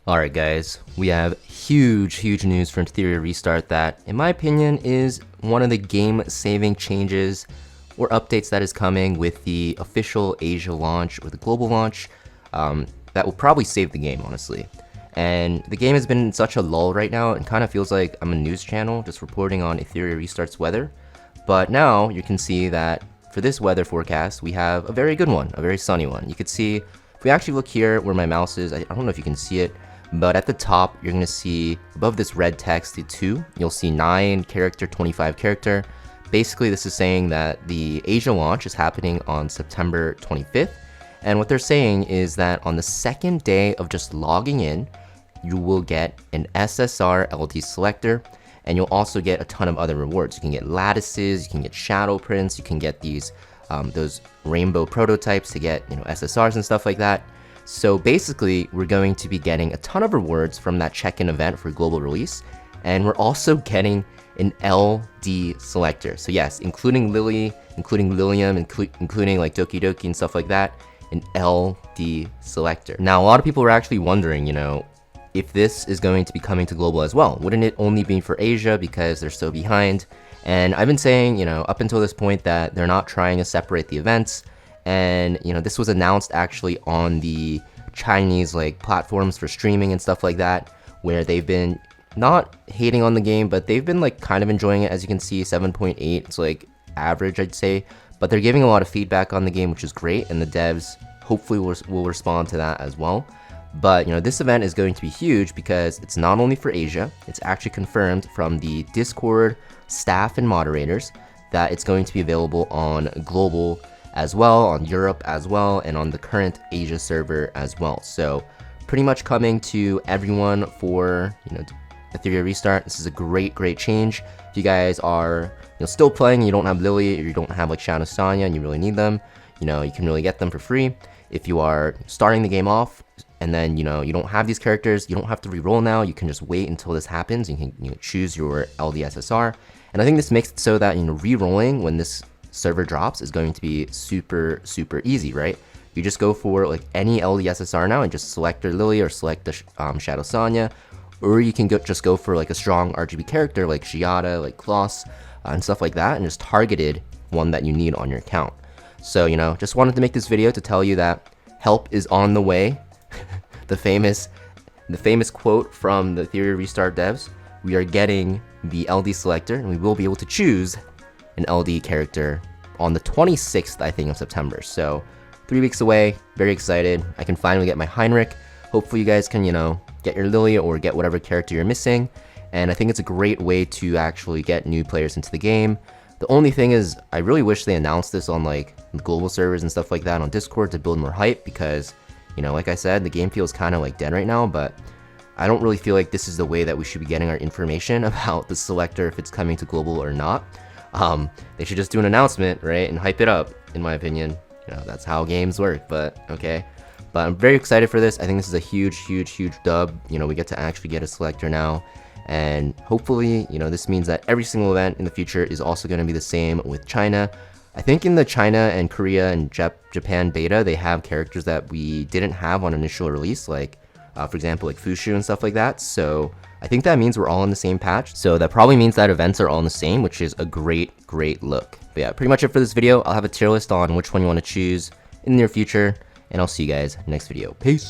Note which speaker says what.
Speaker 1: Alright guys, we have huge news from Etheria Restart that, in my opinion, is one of the game-saving changes or updates that is coming with the official Asia launch or the global launch that will probably save the game, honestly. And the game has been in such a lull right now, it kind of feels like I'm a news channel just reporting on Etheria Restart's weather. But now you can see that for this weather forecast, we have a very good one, a very sunny one. You could see, if we actually look here where my mouse is, I don't know if you can see it, but at the top, you're going to see above this red text, the 2, you'll see 9 character, 25 character. Basically, this is saying that the Asia launch is happening on September 25th. And what they're saying is that on the second day of just logging in, you will get an SSR LD selector, and you'll also get a ton of other rewards. You can get lattices, you can get shadow prints, you can get these those rainbow prototypes to get SSRs and stuff like that. So basically, we're going to be getting a ton of rewards from that check-in event for global release, and we're also getting an LD selector. So yes, including Lily, including Lilium, including like DOKIDOKI and stuff like that, an LD selector. Now, a lot of people are actually wondering, if this is going to be coming to global as well. Wouldn't it only be for Asia because they're so behind? And I've been saying, up until this point that they're not trying to separate the events. And this was announced actually on the Chinese platforms for streaming and stuff like that, where they've been not hating on the game, but they've been kind of enjoying it. As you can see, 7.8, it's average, I'd say, but they're giving a lot of feedback on the game, which is great, and the devs hopefully will respond to that as well. But this event is going to be huge because it's not only for Asia, it's actually confirmed from the Discord staff and moderators that it's going to be available on global as well, on Europe as well, and on the current Asia server as well. So pretty much coming to everyone for Etheria Restart. This is a great change. If you guys are still playing and you don't have Lily or you don't have Shadow Sonya and you really need them, you can really get them for free. If you are starting the game off and then you don't have these characters, you don't have to re-roll now. You can just wait until this happens. You can choose your LDSSR, and I think this makes it so that re-rolling when this server drops is going to be super easy, right? You just go for any LDSSR now and just select your Lily or select the Shadow Sonya, or you can just go for a strong RGB character like Giada, like Kloss, and stuff like that, and just targeted one that you need on your account. So just wanted to make this video to tell you that help is on the way. the famous quote from the Etheria Restart devs: we are getting the LD selector, and we will be able to choose an LD character on the 26th, I think, of September. So 3 weeks away, very excited. I can finally get my Heinrich. Hopefully you guys can, get your Lily or get whatever character you're missing. And I think it's a great way to actually get new players into the game. The only thing is, I really wish they announced this on global servers and stuff like that on Discord to build more hype, because, like I said, the game feels kind of dead right now, but I don't really feel like this is the way that we should be getting our information about the selector, if it's coming to global or not. They should just do an announcement, right, and hype it up, in my opinion. That's how games work, but okay. But I'm very excited for this. I think this is a huge dub. We get to actually get a selector now, and hopefully, this means that every single event in the future is also going to be the same with China. I think in the China and Korea and Japan beta, they have characters that we didn't have on initial release, for example, Fushu and stuff like that. So I think that means we're all in the same patch. So that probably means that events are all in the same, which is a great look. But yeah, pretty much it for this video. I'll have a tier list on which one you want to choose in the near future, and I'll see you guys next video. Peace.